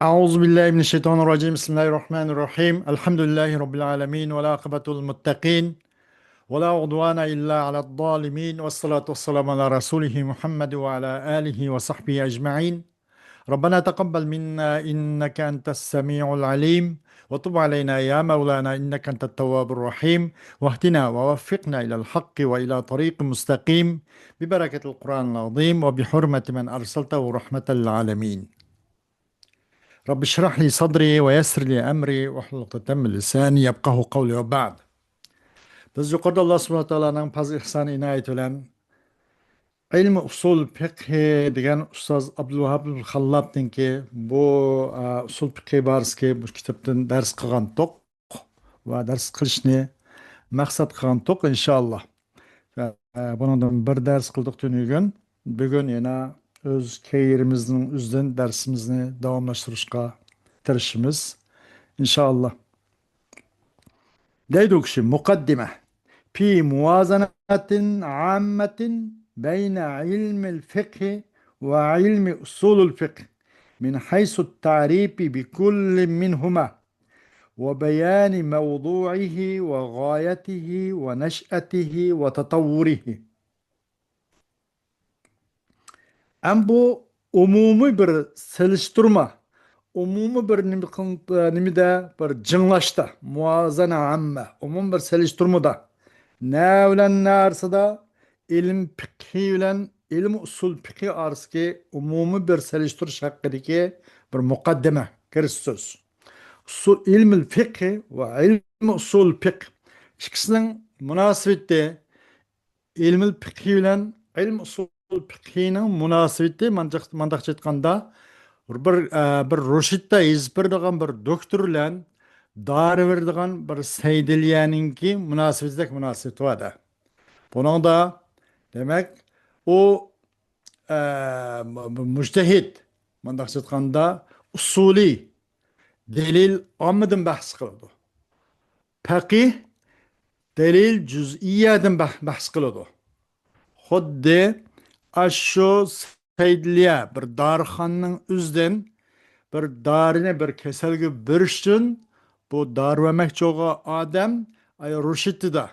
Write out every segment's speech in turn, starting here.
أعوذ بالله من الشيطان الرجيم. بسم الله الرحمن الرحيم. الحمد لله رب العالمين والعاقبة للمتقين ولا عدوان إلا على الظالمين، والصلاة والسلام على رسوله محمد وعلى آله وصحبه أجمعين. ربنا تقبل منا إنك أنت السميع العليم، وتب علينا يا مولانا إنك أنت التواب الرحيم، واهدنا ووفقنا إلى الحق وإلى طريق مستقيم ببركة القرآن العظيم وبحرمة من أرسلته رحمة للعالمين. رب اشرح لي صدري ويسر لي أمري واحلل عقدة من لساني يفقهوا قولي. وبعد. Biz yuqorida Alloh subhanahu va taoloning fazl ihsoni inoyati bilan ilm usul fiqh degan ustoz Abdulvahab Xallabninki bu usul fiqh borasida bu kitobdan dars qilgan to'q va dars qilishni maqsad qilgan to'q inshaalloh. Bundan bir dars qildik tunugun. Bugun yana o'z keyrimizning o'zidan darsimizni davomlashtirishga tirishimiz inshaalloh. ديدوكش مقدمة في موازنة عامة بين علم الفقه وعلم أصول الفقه من حيث التعريف بكل منهما وبيان موضوعه وغايته ونشأته وتطوره. أم بو umumi bir seliştirme, umumi bir nimide bir cınlaşta, muazana amme, umum bir seliştirmada, ne ulan ne arsada, ilim fikhi ulan ilim usul fikhi arski umumi bir seliştiriş hakkındaki bir mukaddeme, giriş söz. Usul ilmil fikhi ve ilm usul fikh, ikisinin münasebeti ilmil fikhi bilan ilm usul fiqhining munosabati mandaqcha aytganda bir Rushidda yezib beradigan bir doktor bilan dori beradigan bir Saydilyaninki munosabatidek munosabat bor. Buningda demak u mujtahid mandaqcha aytganda usuliy delil ommidan bahs qiladi. Faqih delil juz'iyadan bahs qiladi. Xuddi aşşo seydliye bir darxanның üzden bir darini bir keselge bürüştün bu dar vermekçi oğa adam ay ruşitti da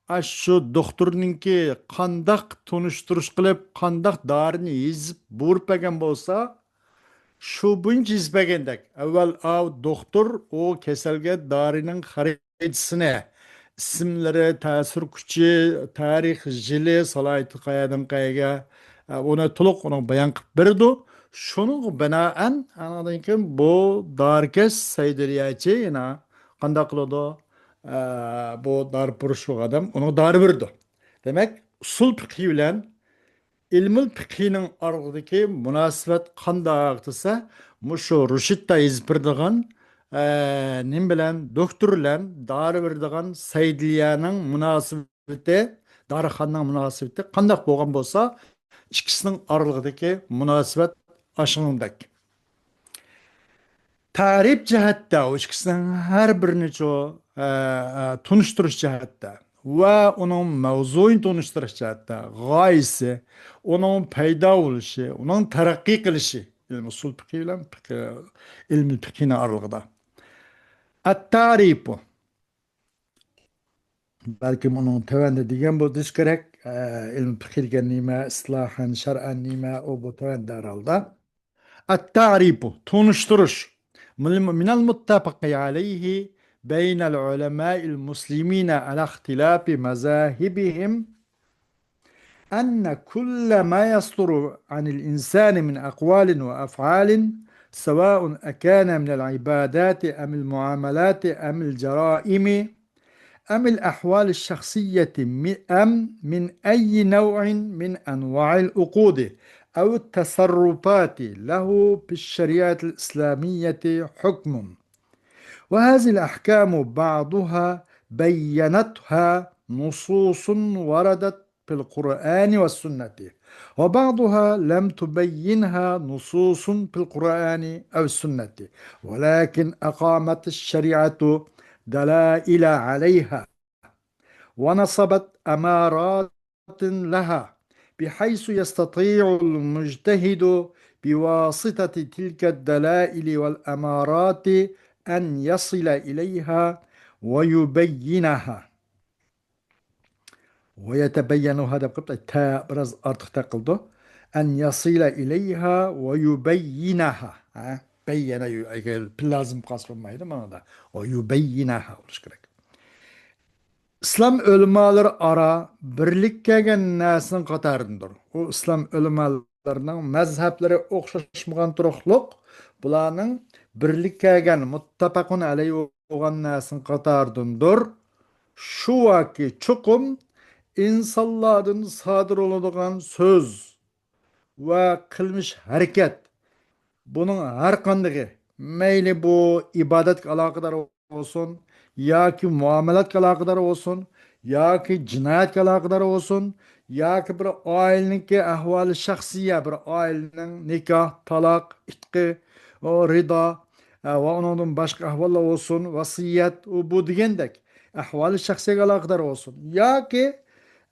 aşşo doktorninki kandak tunuşturuş kılıp kandak darini yizip burpegen bolsa şu bunç yizbegendek evvel av doktor o keselge darinin xaricisine isimleri, ta'sir kuchi, tarix, jili, salohiyati qayadan qayaga uni to'liq uni bayon qilib berdi. Shuning binoan anadan keyin bu darkes saydiriyachi yana qanday qiladi? Bu dar purish odam uni dori berdi. Demak, usul fiqhi bilan ilmil fiqhining orasidagi munosabat qanday desa, mushu Rushidda yezib berdigan nim bilan doktor bilan dori berdigan Saydliyaning munosabati, Darixonning munosabati qanday bo'lgan bo'lsa, ikkisining oralig'idagi munosabat ashuningdek. Tarif jihatda u ikkisining har birini tunishtirish jihatda va uning mavzuini tunishtirish jihatda g'oyasi, uning paydo bo'lishi, uning taraqqiy qilishi ilm usul fiqhi bilan ilm fiqhini oralig'ida. At-tarifu balki uning tavanda degan bo'lish kerak. Ilm fiqh degan nima, islohan, shar'an nima, u bu tavanda oralda. التعريف تنشترش من المتفق عليه بين العلماء المسلمين على اختلاف مذاهبهم أن كل ما يصدر عن الإنسان من أقوال وأفعال سواء أكان من العبادات أم المعاملات أم الجرائم أم الأحوال الشخصية أم من أي نوع من أنواع العقود أو التصرفات له في الشريعة الإسلامية حكم، وهذه الأحكام بعضها بينتها نصوص وردت في القرآن والسنة، وبعضها لم تبينها نصوص في القرآن أو السنة، ولكن أقامت الشريعة دلائل عليها ونصبت أمارات لها بحيث يستطيع المجتهد بواسطة تلك الدلائل والأمارات أن يصل إليها ويبينها. ويتبين هذا بقطع التاء برز أرتق تقلده أن يصل إليها ويبينها. بين بلازم قصر ما هذا ويبينها. İslam ölümaları ara birlik kelgen näsin qatarındır. O İslam ölümalarının mezhepleri okşaşmagan turuqluq, bularning birlik kelgen muttafaqun alayhi olan näsin qatarındır. Şu vaki çuqum insanlardan sadır oladigan söz ve kılmış hareket. Bunun her kandığı meyli bu ibadet alakadar olsun, ya ki muamelat alakadar olsun, ya ki cinayet alakadar olsun, ya ki bir aileninki ahvali şahsiye, bir ailenin nikah, talak, itqi, o rida, ve onun başka ahvallar olsun, vasiyet, bu degendek ahvali şahsiye alakadar olsun. Ya ki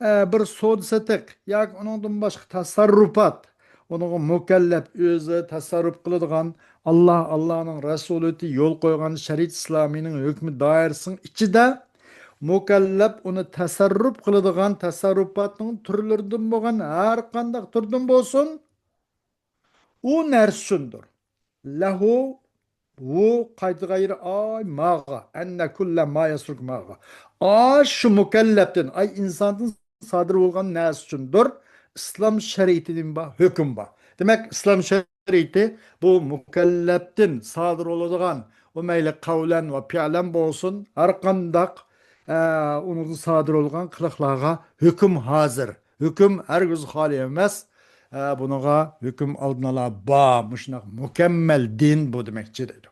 bir so'd satiq yoki uningdan boshqa tasarrufat, uning mukallaf o'zi tasarruf qiladigan Allohning rasuliti yo'l qo'ygan shariat islomining hukmi doirasining ichida mukallaf uni tasarruf qiladigan tasarrufatning turlaridan bo'lgan har qanday turdan bo'lsin, u narsa shundir. Lahu bu qayta gayri ay mağa enne kulle ma yasruk mağa. Ay şu mükelleftin ay insanın sadır olgan nas üçündür. İslam şeriatinin ba hüküm ba. Demek İslam şeriatı bu mükelleftin sadır olacağın o meyle kavlen ve fi'len bolsun her kandak onun sadır olgan kılıklarga hüküm hazır. Hüküm her göz hali emez. Bunaga hüküm aldın ala ba müşnak mükemmel din bu demekçidir.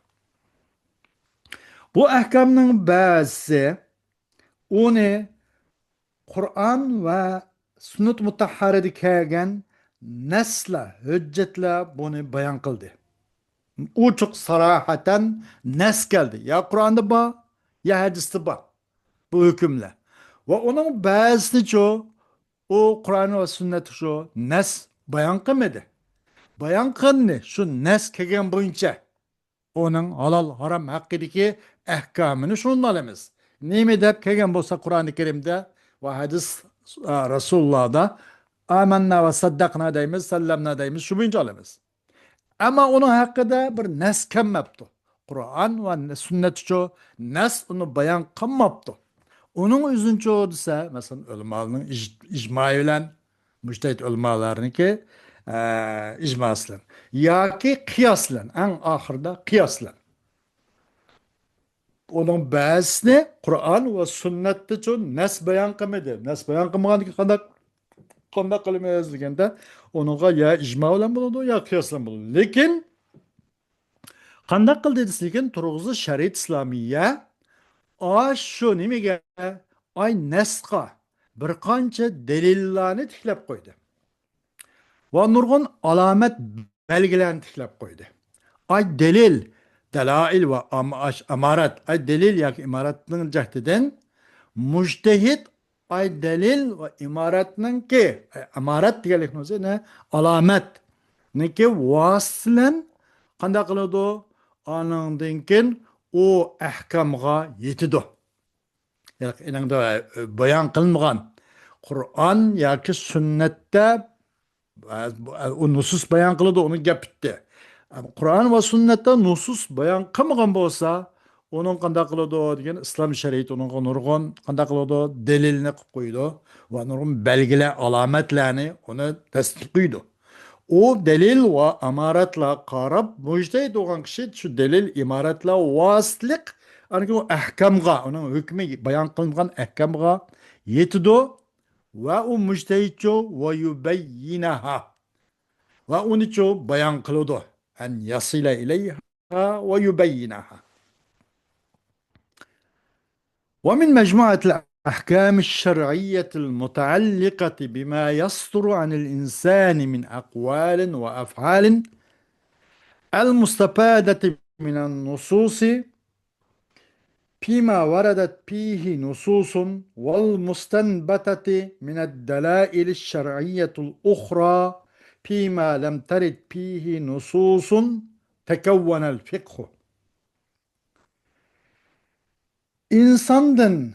Bu ahkamның bazısı onu Kur'an ve sünnet mutahharada kelgan nasla, hüccetle bunu bayan kıldı. O çok sarahaten nas geldi. Ya Kur'an'da ba, ya hadiste ba. Bu hükümle. Ve onun bazısını çoğu o Kur'an ve sünnet çoğu nas bayan kılmadı. Bayan kılını şu nas kelgan boyunca onun halal haram hakkındaki ahkamını şundan alamiz. Neymi dep kelgan bolsa Kur'an-ı Kerim'de ve hadis Resulullah'da amennâ ve saddakna deymiz, sellemna deymiz, şu boyunca alamiz. Ama onun hakkında bir nas kelmepti. Kur'an ve sünnet çoğu nas onu bayan kılmaptı. Onun üzünçe o dese, mesela ulemalarının icma ile müştehit ulemalarınki icmaslan. Ya ki kıyaslan, en ahırda kıyaslan. Onun bazısını Kur'an ve sünnette çoğu nas bayan kılmadı. Nas bayan kılmadan ki kandak kılmayız degende onunla ya icma olan bulundu ya kıyaslan bulundu. Lekin kandak kıl dedisiken turğuzu şeriat İslamiye şu nimege ay nasqa bir qancha delillarni tiklab qo'ydi. Va nurg'un alamet belgilerini tiklab qo'ydi. Ay delil, dalail ve amarat, ay delil yoki imaratning jahtidan mujtahid ay delil ve imaratning ki amarat deganlikni o'zi ne alamat niki vaslan qanday qiladi anandan keyin u ahkamga yetidi. Yani bayan kılmagan Kur'an yoki sünnette o nusus bayan kıldı onu gapitdi. Kur'an ve sünnette nusus bayan kılmagan bolsa onun qanday qiladi degan islom shariati onun nurg'un qanday qiladi delilni qilib qo'ydi va nurg'un belgilar alomatlarni uni tasdiqlaydi. O delil ve amaratla qarab mujtahid bo'lgan kishi shu delil imaratla vasitlik anki o ahkamga onun hukmi bayan qilingan ahkamga yetidi va u mujtahidcho va yubayyinaha va unicho bayan qiladi an yasila ilayha va yubayyinaha. ومن مجموعة الأحكام الشرعية المتعلقة بما يصدر عن الإنسان من أقوال وأفعال المستفادة من النصوص فيما وردت فيه نصوص والمستنبتة من الدلائل الشرعية الأخرى فيما لم ترد فيه نصوص تكون الفقه. İnsandan,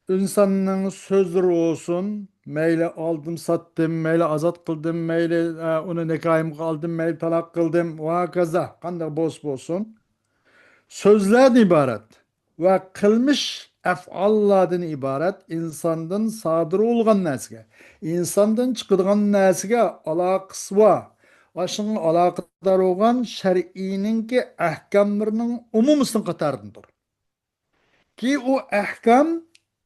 insanın sözleri olsun, meyle aldım sattım, meyle azat kıldım, meyle onu nekayım kaldım, meyle talak kıldım, ve kaza, kandak boz olsun. Sözlerden ibaret ve kılmış ef'allardan ibaret insandan sadır olgan nesge. İnsandan çıkıdığan nesge alakısı var. Aşının alakadar olan şer'inin ki ahkamlarının umumusunu katarındır. Ki o ahkam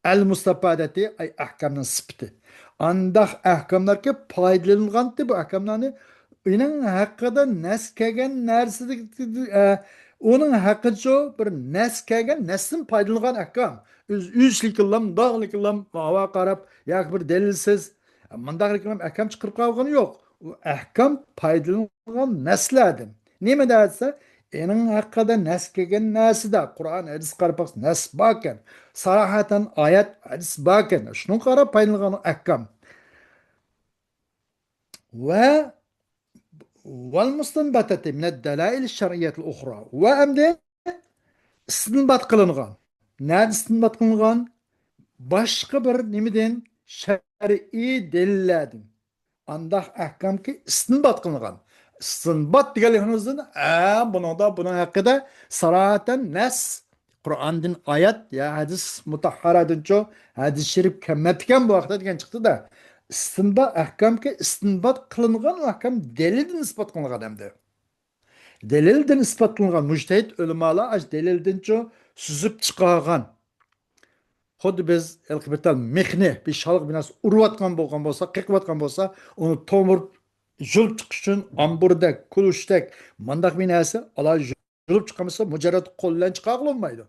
el mustafadeti ay ahkamın sıfatı. Andak ahkamlar ki paydalanılgandı bu ahkamlarını onun hakkında neskegen nersi onun hakkıca bir neskegen nesin paydalanılgan ahkam. Üslik kıllam, dağlık kıllam, hava karab, yak bir delilsiz. Mandağlık kıllam ahkam çıkırıp kalganı yok. O ahkam paydalanılgan neslerden. Nime derse enin hakkında neskegen nesi de Kur'an hadis karpak nes baken sarahaten ayet hadis baken şunu kara paylanan ahkam ve vel mustanbatati min delail şer'iyetil uhra ve emde istinbat kılıngan. Nerede istinbat kılıngan? Başka bir nimeden şer'i delillerden. Andah ahkam ki istinbat kılıngan. İstinbat deganligimizdan bunun hakkında sarahaten nes Kur'an'dan ayet ya hadis mutahharadan ço hadis şerif kemmetken bu vakta degan çıktı da istinbat ahkam ki istinbat kılıngan ahkam delilden ispat kılıngan demdi. Delilden ispat kılıngan mujtehid ulemalar az delilden ço süzüp çıkargan. Xuddi biz elbette mehni bir şalık binası urvatkan bolgan bolsa, qeqvatkan bolsa, onu tomur julp chiqish uchun amburdek, kulushdek mandaq binasi ala julp chiqamasa mujarrad qo'l bilan chiqa olmaydi.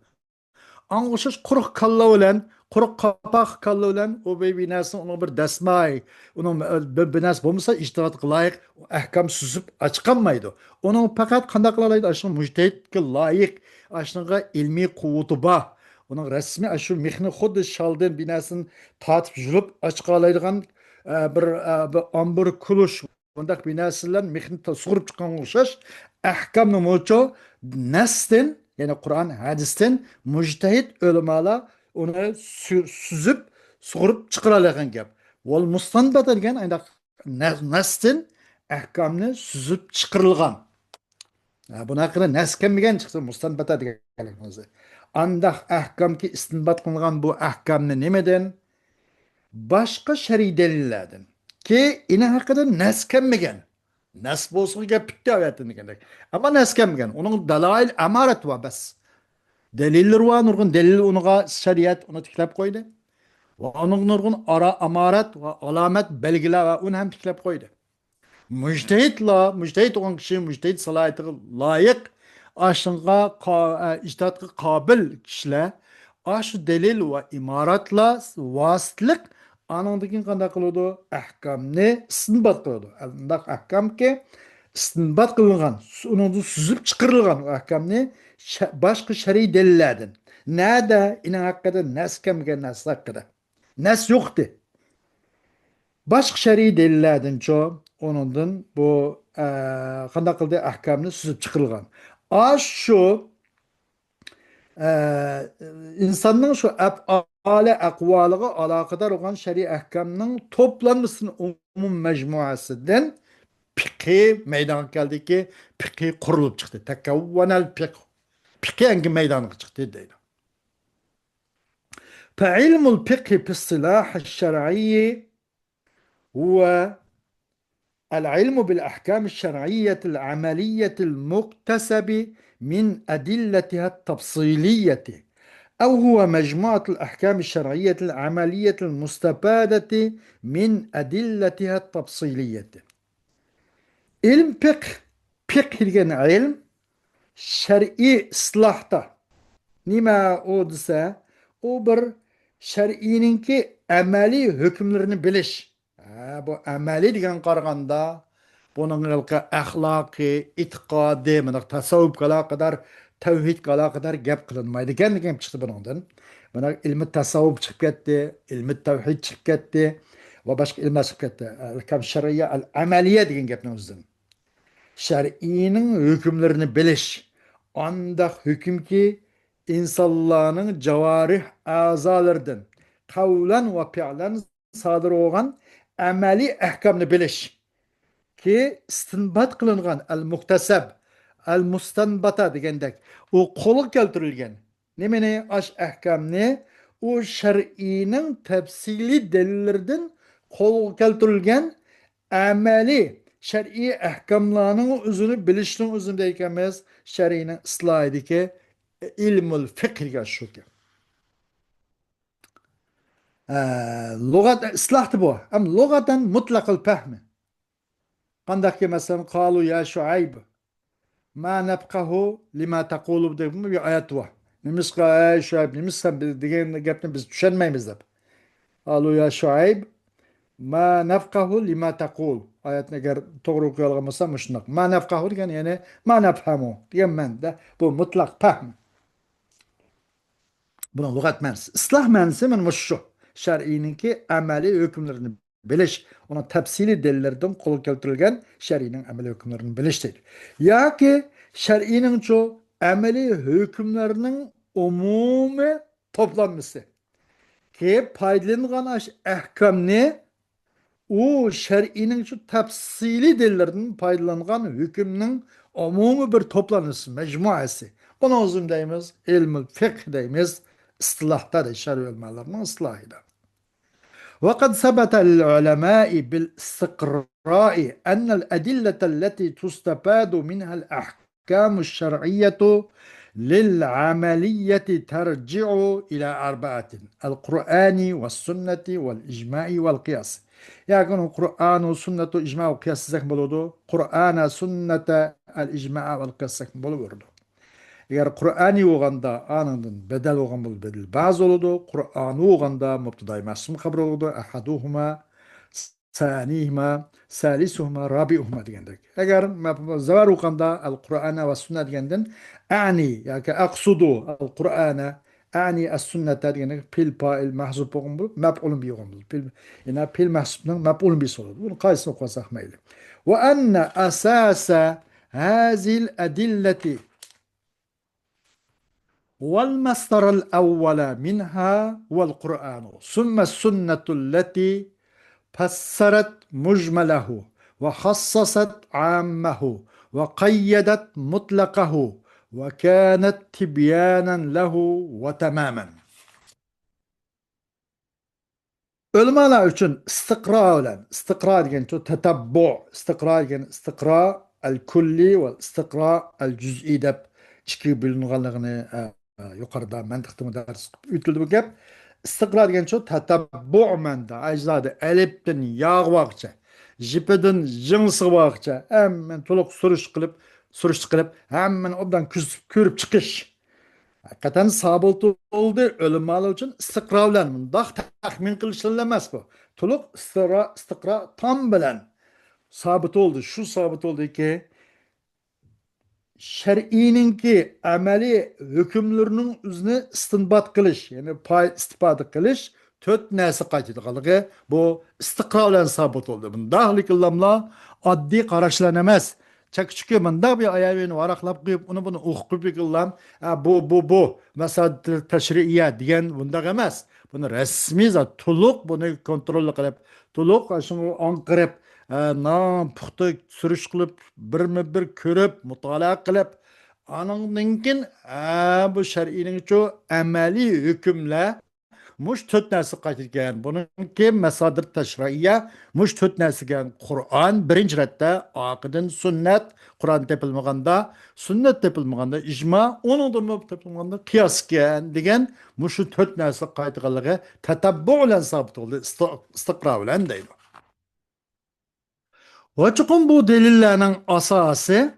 Anga o'xshash quruq kalla bilan, quruq qapoq kalla bilan u binasini uni bir dasmay, uni bir binas bo'lmasa ijtihodga loyiq ahkam suzib ochqolmaydi. Uni faqat qanday qila oladi? Shu mujtahidga loyiq, shunga ilmiy quvvati bor. Onun resmi şu mehni xuddi şaldın binasını tatip julup açığa alaydigan bir ambur kuluş bundak binasılar mehni suğurup çıkan oluşaş ahkamını moço nestin yani Kur'an hadisten mujtehid ulemalar onu süzüp suğurup çıkaralaydigan gap. Wal mustanbat degan ayda nestin ahkamını süzüp çıkarılgan. Buna hakkında neskenmegen çıksın mustanbata deganimizni. Andah ahkam ki istinbat kılıngan bu ahkamni nimeden? Başka şer'i delillerden. Ki ine hakkında neskenmegen. Nes bolsun gap bitti ayetini degendek. Ama neskenmegen. Onun dalail amaret var bas. Deliller var nurgun delil onuğa şeriat onu tiklep koydu. Ve onun nurgun ara amaret ve alamet belgiler ve onu hem tiklep koydu. Müçtehit olan kişi müçtehit salayeti layık aşınga ictihatga qabil kişiler aşı delil ve imaratla vasitlik anandaki qanday qiladi ahkamni istinbat qiladi. Andak ahkam ki istinbat qilingan, onu süzüp çıkarılgan ahkamni başka şer'i delillerden. Nerede? İnan hakkında nes kemgen nes hakkında. Nes yoktu. Başka şer'i delillerden çoğu onundan bu qanday qildi ahkamni süzüp çıkarılgan. Şu insanın şu af'ali aqvalıga alakadar olan şer'i ahkamının toplanmasının umum mecmuasından fiqhi meydana geldi ki fiqhi kurulup çıktı. Tekavvanel fiqh. Fiqhi hangi meydana çıktı deydi. Fe'ilmul fiqhi fi'silah şer'iyyi huve العلم بالأحكام الشرعية العملية المكتسب من أدلتها التفصيلية أو هو مجموعة الأحكام الشرعية العملية المستفادة من أدلتها التفصيلية. علم فقه degan ilm şer'i ıslahta nima o desa o bir şer'ininki amaliy hükümlerini bilish. Bu amaliy degan qaraganda bunun ilki axloqiy, e'tiqodiy, mana tasavvufga aloqador tevhidga alaqadar gap qilinmaydi ekan degan chiqdi bundan. Mana ilmi tasavvuf chiqib ketdi, ilmi tevhid chiqib ketdi va boshqa ilmlar chiqib ketdi. Al-kam shar'iyya al-amaliyya degan gapning o'zidan. Shar'iyning hukmlarini bilish. Andaq hukmki insonlarning javarih a'zolaridan qavlan va fi'lan sodir bo'lgan amaliy ahkomni bilish. Ki istinbat qilingan al-muktasab, al-mustanbata degandek u qo'lga keltirilgan nimani ash ahkamni u shar'iyning tafsiliy dalillaridan qo'lga keltirilgan amaliy shar'iy ahkamlarning o'zini bilishning o'zida ekanmiz shar'iyning islohidagi ilmul fiqhga shu. Lug'at islohdi bu. Am lug'atan mutlaqul fahmi. Qandaqki masalan qalu ya Shuayb ma nafqahu lima taqulu degan bir oyat bor. Nimisqa ey Shuayb nimissan degan gapni biz tushunmaymiz deb. Qalu ya Shuayb ma nafqahu lima taqul. Oyatni agar to'g'ri o'qiy olgan bo'lsam shundoq. Ma nafqahu degan ya'ni ma nafhamu degan ma'noda bu mutlaq fahm. Buni lug'at ma'nosi. Isloh ma'nosi mana shu. Shar'iyninki amaliy hukmlarini bilish, ona tafsili delillerden qo'lga keltirilgan shar'iyning amaliy hukmlarini bilish deydi. Yoki shar'iyning şu amaliy hukmlarining umumi toplanması ki paydalangan ahkamni u shar'iyning şu tafsili delillerden paydalangan hükümnin umumi bir toplanması, mecmuası. Buna uzun deyimiz, ilmül fiqh deyimiz, istilahda da şer'i ilmlerinin ıslahıyla. وقد ثبت للعلماء بالاستقراء أن الأدلة التي تستفاد منها الأحكام الشرعية للعملية ترجع إلى أربعة: القرآن والسنة والإجماع والقياس. يعني القرآن والسنة والإجماع والقياس زك بلودو قرآن سنة الإجماع والقياس زك بلودو. Eğer Kur'an'ı oğanda anından bedel oğan bul bedel bazı oludu. Kur'an'ı oğanda mubtadai masum kabul oludu. Ahaduhuma, sanihima, salisuhuma, rabiuhuma degендek. Eğer zavar oğanda al-Kur'an'a ve sünnet degenden ani yani aksudu al-Kur'an'a ani as-sünnete degендek pil fa'il mahzup oğan bul mef'ulun bi oğan bul. Yani pil mahzup'nın mef'ulun bi oludu. Bunu kaysını okusak meyli. Ve enne asasa hazil adilleti والمصدر الأول منها هو القرآن ثم السنة التي فسرت مجمله وخصصت عامه وقيدت مطلقه وكانت تبيانا له وتماما. Ölmalar için istikra degan tetabbu, istikra degan istikra el-kulli ve istikra el-cüz'i deb ikki bo'linganligini yuqorida mantiqda dars o'tildi bu gap. Istiqro degan shu tatabbu manda ajdodi alifdan yog'voqcha, jipidan jingsig'voqcha hamma to'liq surish qilib hammani obdan ko'rib chiqish. Haqiqatan sabit oldu o'limalar uchun istiqro bilan bundoq taxmin qilishlar emas bu. To'liq istiqro tam bilan sabit oldu. Shu sabit oldiki şer'ininki ameli hükümlerinin üzerine istinbat kılış, yani pay istifade kılış, töt nesi qaytadiganligi bu istiqro bilan sabit oldu. Bundaqlik illamlar oddiy qarashlar emas. Chakchuki bundaq bir oyavini varaqlab qo'yib, uni buni o'qib illam, bu masad tashri'iyya degan bundaq emas. Buni rasmiy zot to'liq buni kontrol qilib, to'liq shuni anqirib puxta surish qilib bir ko'rib mutolaa qilib anandan bu shar'iyning chu amaliy hukmlar mush to'rt narsa qaytilgan. Buniki masodir tashri'iyya mush to'rt narsagan Qur'on birinchi ratda, oqidan sunnat, Qur'on tepilmaganda, sunnat tepilmaganda ijmo, uningdan tepilmaganda qiyosgan degan mush to'rt narsa qaytilganligi tatabbu bilan sabit bo'ldi, istiqro bilan deydi. Ve bu delillerin asası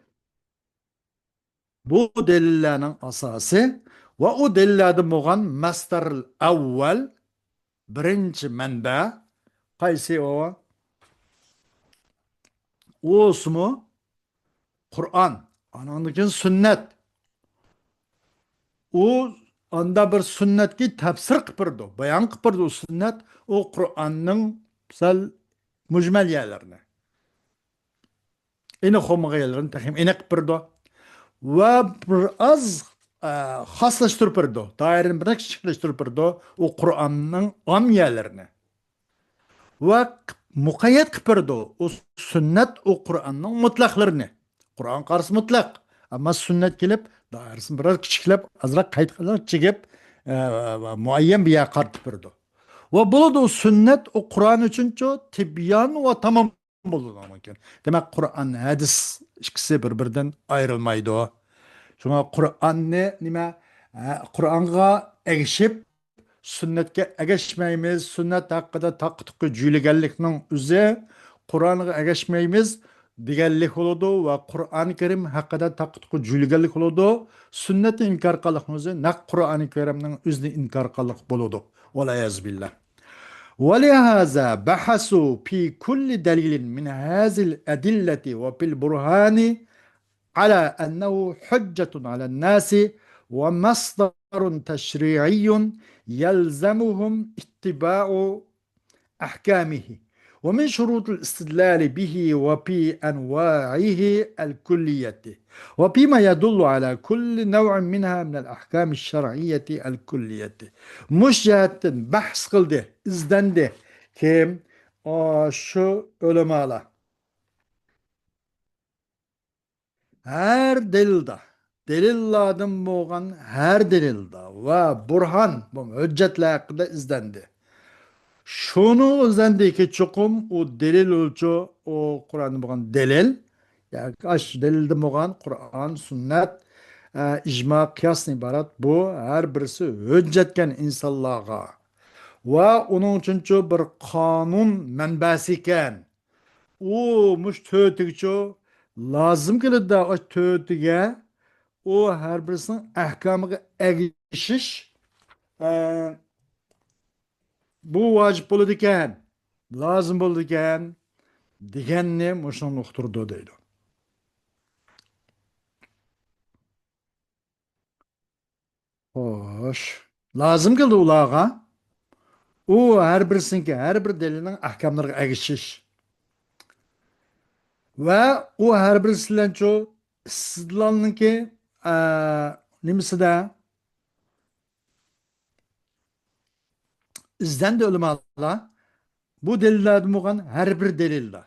ve o delillerde boğan mastaril evvel birinci menba qaysi o? O ismi Kur'an, anandıkin sünnet. u anda bir sunnatga tafsir qilib birdi, bayon qilib birdi. U sunnat u Qur'onning sal mujmal yerlarini, eni xo'maga yerlarini tahim eni qilib birdi va bir az xoslashtirib birdi. Doirini bir kichiklashtırıp birdi u Qur'onning om yerlarini. Va muqayyat qilib birdi u sunnat u Qur'onning mutlaqlarini. Qur'on qarshi mutlaq, ammo sunnat kelib doirasini biroz kichiklab, azroq qaytqalar chigib muayyan bir yer qaratib birdi. Va bo'ladi u sunnat u Qur'on uchunchi tibyon va tamom bo'ladi ekan. Demak, Qur'on hadis ikkisi bir-biridan ayrilmaydi. Shunga Qur'onni nima Qur'onga egishib sunnatga agashmaymiz, sunnat haqida taqtuqqa juylaganlikning o'zi Qur'onga agashmaymiz deganlik bo'ladi va Qur'oni Karim haqida taqtuqqa juylaganlik bo'ladi. Sunnatni inkor qilishning o'zi naq Qur'oni Karimning o'zini inkor qilish bo'ladi. Valayaz billah. ولهذا بحثوا في كل دليل من هذه الأدلة وفي البرهان على أنه حجة على الناس ومصدر تشريعي يلزمهم اتباع أحكامه ومن شروط الاستدلال به وفي أنواعه الكلية وفيما يدل على كل نوع منها من الأحكام الشرعية الكلية. مش جهة بحث قلده izdendi kim şu ölemalar her delilde delillardan boğan her delilde ve burhan bu hüccetle hakkında izdendi. Şunu izlendi ki çokum o delil ölçü o Kur'an'da boğan delil yani aş delilde boğan Kur'an, sünnet, icma, kıyasın ibaret bu her birisi hüccetken insanlığa ve onun için bir kanun menbasi iken o muş tötügçü lazım ki de o tötüge o her birisinin ahkamına erişiş bu vacip buludu iken lazım buludu iken digenni muşun uqturdu deydi. Hoş. Lazım kıldı ulağa o her birisinki her bir delinin ahkamlarına erişiş. Ve o her birisinden çok istidlalınki nimisi de izdendi ulemalar bu delillerden boğan her bir delilde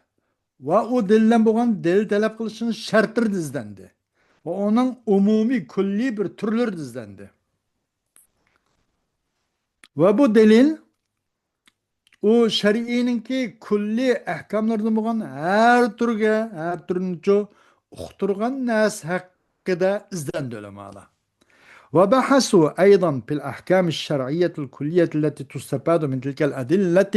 ve o delilden boğan delil talep kılışının şartları izdendi ve onun umumi külli bir türleri izdendi ve bu delil o şer'ininki külli ahkamlardan boğan her türge her türünü çok uqturgan nas hakkında izdendi ulemalar. وبحثوا أيضا في الأحكام الشرعية الكلية التي تستفاد من تلك الأدلة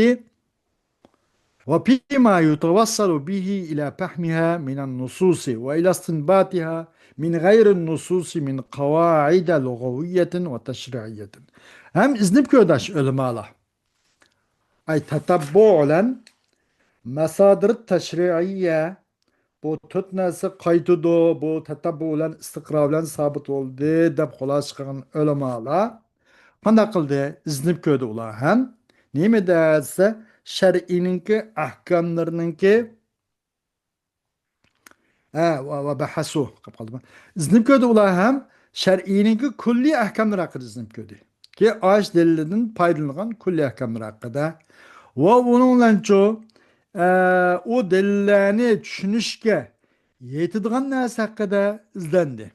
وفيما يتوصل به إلى فهمها من النصوص وإلى استنباطها من غير النصوص من قواعد لغوية وتشريعية. هم إذنب كوداش علماء أي تتبع مصادر التشريعية bu tut narsa qaytudu, bu tatabbu bilan istiqro bilan sabit bo'ldi deb xulosa chiqqan ulamolar qanday qildi? Iznib ko'rdi ular ham. Nima desa, shar'iyninki ahkomlarininki va bahasu qilib qoldim. Iznib ko'rdi ular ham shar'iyninki kulli ahkomlar haqida iznib ko'rdi. Ki osh dalilidan foydalangan kulli ahkomlar haqida va uning bilan o delillerini tushunishga yetadigan narsa haqida izlandi.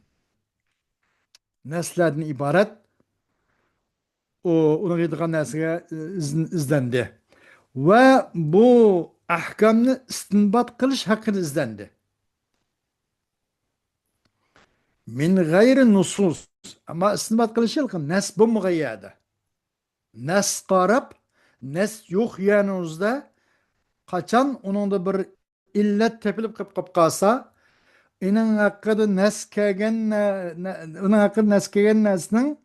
Naslardan iborat uni yetadigan narsaga izlandi. Va bu ahkamni istinbot qilish haqida izlandi. Min g'ayri nusus. Ama istinbot qilish yilqi nas bo'lmag'ayada. Nas qarab, nas yo'q yanimizda Kaçan onun da bir illet tepilip kıp kalsa inin hakkında neskegen nesinin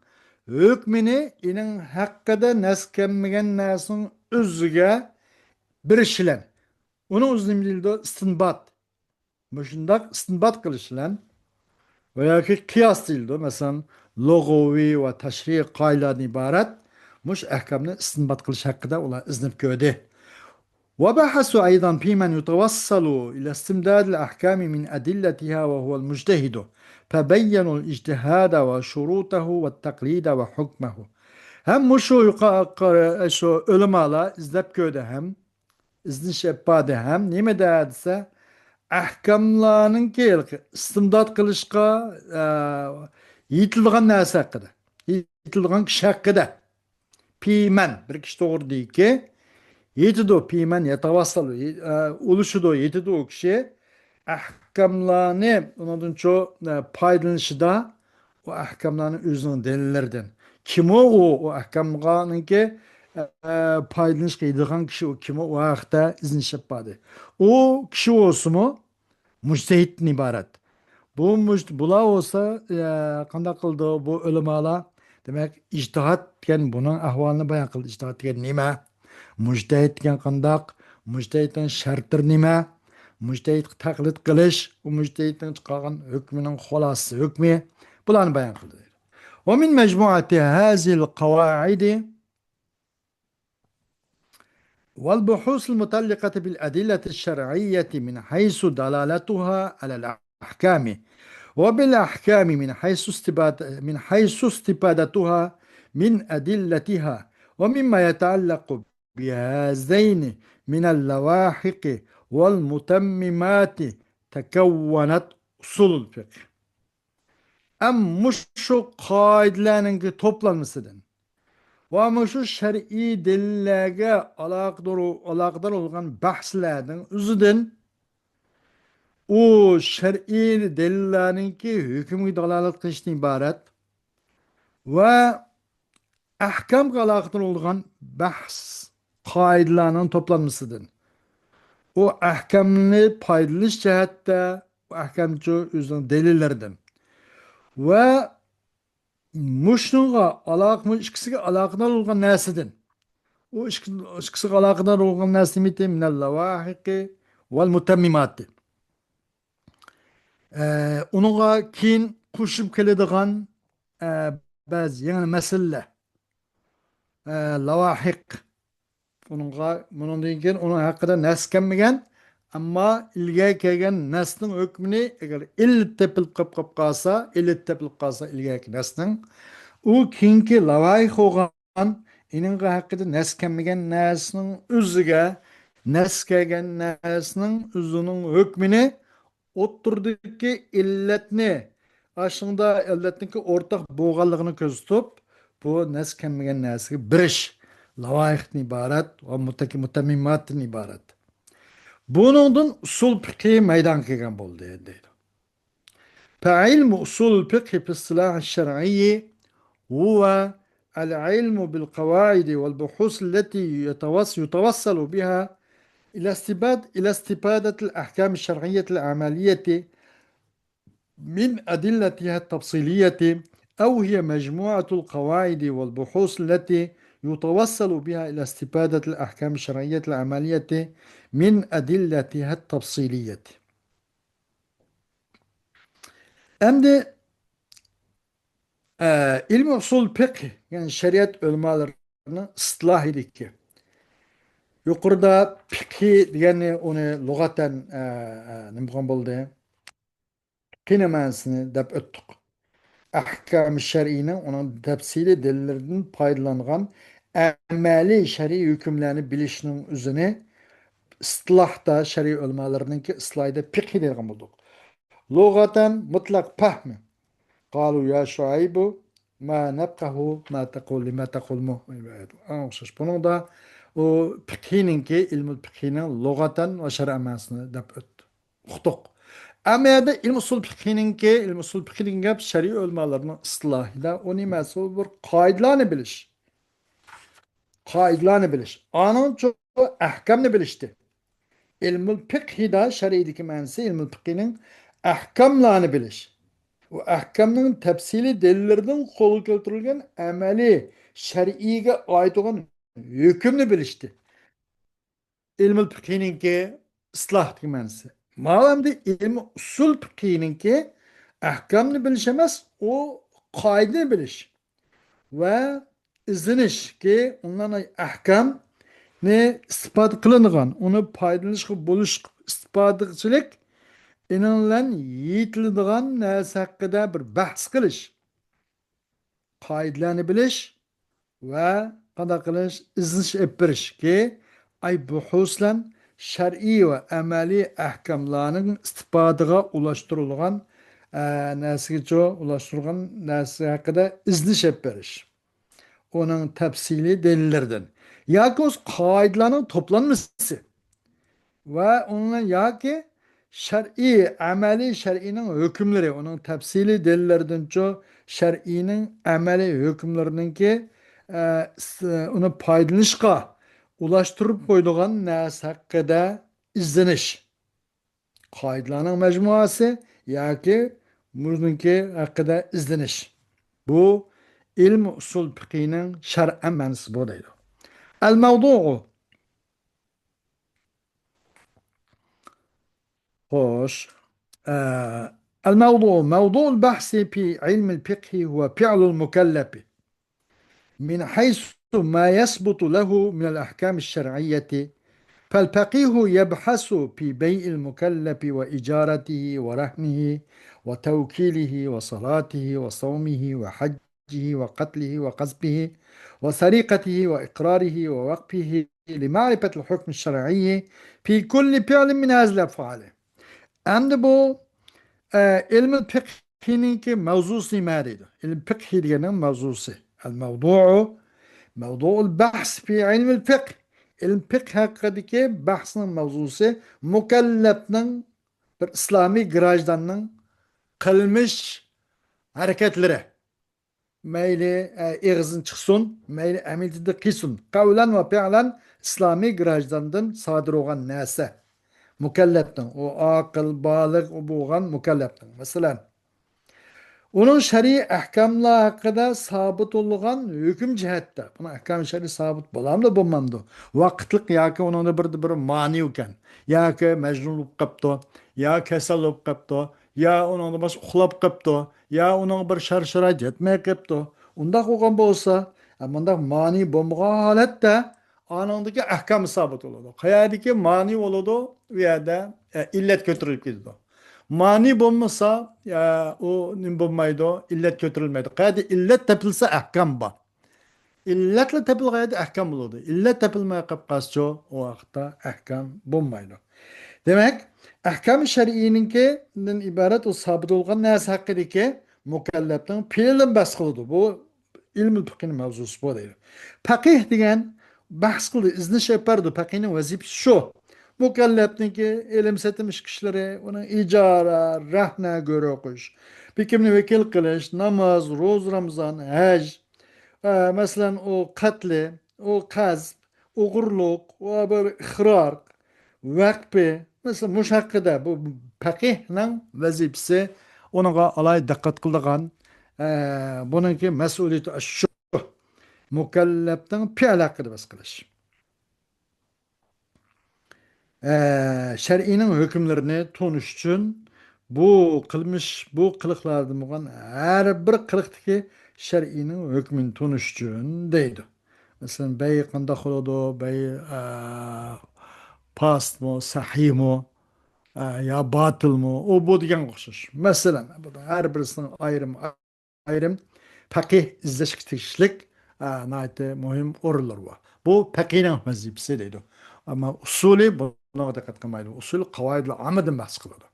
hükmini inin hakkında neskenmegen nesinin özüge bir işilen. Onun uzun dilde istinbat. Başında istinbat kılışılan veya ki kıyas dilde mesela lug'aviy va tashri'iy qoidalardan iborat mush ahkamni istinbot qilish haqida ular iznib ko'rdi. وبحثوا أيضا في من يتوصل إلى استمداد الأحكام من أدلتها وهو المجتهد فبينوا الاجتهاد وشروطه والتقليد وحكمه. Hem şu ulemalar izlep gördü hem izniş etpadi hem nime derse ahkamlarının ki istimdad kılışka yitildiğin nerse hakkıda yitildiğin kişi hakkıda pimen bir kişi doğru değil ki yetidu pimen yetavassalu oluşudu yetidu o kişi ahkamlarını ondan çok paylanışı da o ahkamların özünün delillerden. Kim o ahkamlarının ki paylanış kıydıgan kişi o kim o hakta izin şeppadi. O kişi olsun mu? Mujtehidden ibaret. Bula olsa kanda kıldı bu ulemalar demek ictihat diyen bunun ahvalını bayan kıldı. İctihat diyen nime? Mujtehid diyen kandak, mujtehidden şartlar nime? Mujtehid taklit kılış, o mujtehidden çıkan hükmünün xolası hükmü bularını bayan kıldı. ومن مجموعة هذه القواعد والبحوث المتعلقة بالأدلة الشرعية من حيث دلالتها على الأحكام وبالأحكام من حيث استفادتها من أدلتها ومما يتعلق بهذين من اللواحق والمتممات تكونت أصول الفقه. Ama şu kaidelerinin toplanmasıdır. Ve ama şu şer'i delillere alakadar olan bahslerden üzüden o şer'i delillerin ki hükmü dalalet kılıştan ibaret ve ahkam alakadar olan bahs kaidelerinin toplanmasıdır. O ahkamını paylaşış cihette o ahkamcı üzerine delillerden. Ve muşnunga ikisiga alakadar olan nersidin. O ikisiga alakadar olan nersi miti minel lavahiqi vel mutemmimati. Onunla keyin qo'shib keladigan ba'zi yana masala lavahiq. Bundan keyin uning haqida nas kelmagan, ammo ilga kelgan nasning hukmini agar illat tepilib qolsa ilgaki nasning u keyingi lavayih bo'lgan ininga haqida nas kelmagan nasning o'ziga nas kelgan nasning o'zining hukmini o'ttirdiki illatni aslında illatniki o'rtaq bo'lganligini ko'z tutib bu nas kelmagan narsaga birish lavayihdan iborat va mutammimatdan iborat. Bunundan usul fiqhi maydon kelgan bo'ldi deydi. فعلم أصول الفقه في الصلاح الشرعي هو العلم بالقواعد والبحوث التي يتوصل بها إلى استفادة الأحكام الشرعية العملية من أدلتها التفصيلية أو هي مجموعة القواعد والبحوث التي يتوصل بها إلى استفادة الأحكام الشرعية العملية من أدلتها التفصيلية. Hem ilmi usul fiqh yani şeriat ulemalarının ıslah ediki. Yukarıda fiqhi yani onu lügaten ne buldu? Kinamasını dep öttük. Ahkam-ı şer'ine onun tefsili delillerinin paylanan ameli şer'i hükümlerini bilişinin üzerine ıslahda şer'i ulemalarının ki ıslahida fiqhi degan bulduk. Lügaten mutlak fahmi. قالوا يا شعيب ما نفقه ما تقول لما تقول Bunun da o fiqhinin ki ilmi fiqhinin lügaten ve şer'a manasını dep öttü. Uqtuq. Ama ya da ilmi usul fiqhinin gap şer'i ulemalarının ıslahida o nimasi bir qoidalarni bilish. Qoidalarni bilish. Onun çok ahkamni bilishdi. İlmi fiqhida şer'ideki manası ilmi fiqhinin ahkamlarni bilish. O ahkamның tefsili delillerden kolu keltirilgen ameli şer'iye ait olan hükümünü bilişti. İlmi fiqhininki ıslah demensi. Mağlamda ilmi usul fiqhininki ahkamını bilişemez. O qoidani bilish va izlanishki undan ahkamni isbot qilingan, uni foydalanishga bo'lish isbotchilik bilan yetiladigan narsa haqida bir bahs qilish, qoidalarni bilish va qanday qilish izlanish olib berishki ay buhuslan shar'iy va amaliy ahkamlarning istifodiga ulashtirilgan narsaga ulashtirilgan narsa haqida izlanish olib berish. Onun tafsili delillerden. Yoki o'z qoidalarning to'planmasi va onunla yoki shar'iy, amaliy shar'iyning hukmlari, onun tafsili delillerinden shar'iyning amaliy hukmlariningki uni foydalanishga ulashtirib qo'ydigan narsa haqida izlanish. Qoidalarning majmuasi yoki buniki haqida izlanish. Bu ilm usul fiqhinin şer'en ma'nosi bu deydi. El-mevdu'u. Hoş. الموضوع موضوع البحث في علم الفقه هو فعل المكلف من حيث ما يثبت له من الأحكام الشرعية فالفقيه يبحث في بيع المكلف وإجارته ورهنه وتوكيله وصلاته وصومه وحجه وقتله وقذفه وسرقته وإقراره ووقفه لمعرفة الحكم الشرعي في كل فعل من هذه الأفعال. Hem de bu ilm-i fıkhininki mevzusu mağdaydı. İlm fıkhi diyenin mevzusu. El-mevdu'u mevdu'ul bahs fi ilm-i fıkh. İlm fıkh hakkındaki bahsinin mevzusu mükellefnin bir İslami grajdanın kılmış hareketleri. Meyli ağzın çıksın, meyli emiltide kıysun. Kavlen ve fi'len İslami grajdandan sadır olan nase. Mükelleftin. O akıl, balık, o boğan mükelleftin. Mesela onun şer'i ahkamlar hakkında sabit olugan hüküm cihette. Buna ahkam şer'i sabit bolam da bulmam da. Vakitlik yaki onun da bir mani uken. Yaki mecnun olup kapto. Ya kesel olup kapto. Ya onun da baş uxlap kapto. Ya onun bir şarşıra jetmeye kapto. Undaq olgan bolsa, mundaq mani bulmagan halette anındaki ahkam sabit oldu. Hayadaki mani oldu ve ya da illet götürülüp gidiyor. Mani bulmasa ya o ne bulmaydı, illet götürülmedi. Kaydı illet tepilse ahkam var. İlletle tepilgaydı ahkam oldu. İllet tepilmeye kapkasçı o vakta ahkam bulmaydı. Demek ahkam-ı şer'ininki ibaret o sabit olgan neyse hakkındaki mükelleften fiilin bas kıldı. Bu ilm-i fıkhinin mevzusu bu değil. Fakih diyen bahs kıldı, izni şey yapardı. Fakihinin vazifesi şu. Mükellefniki ilim setilmiş kişileri onun icara, rahna göre okuş. Bir kimini vekil kılış, namaz, roz Ramazan, hac, mesela o katli, o kaz, uğurluk, o böyle ihrar, vakfi, mesela muşakkıda bu fakihnin vazifesi ona alay dikkat kıldığın bununki mesuliyeti şu mükelleften fiil hakkında bas kılış. Şer'inin hükümlerini tutuş için bu kılmış bu kılıklardan olan her bir kılıktaki şer'inin hükmünü tutuş için deydi. Mesela bey qanday qiladi, bey past mı, sahih mi, ya batıl mı, o bu degan o'xshash. Mesela her birisinin ayrım faqih izlash tegishlik muhim o'rinlar var. Bu faqihning vazifasi deydi. Ama usuli buna dikkat qilmaydi. Usul qoidlar amadan bahs qiladi.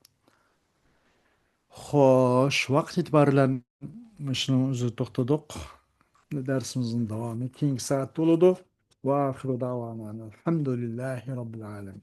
Xo'sh, vaqt itibariyle shuni o'zi to'xtadik. Dersimizin devamı keyingi saat bo'ladi. Va axiru davana elhamdülillahi robbil alamin.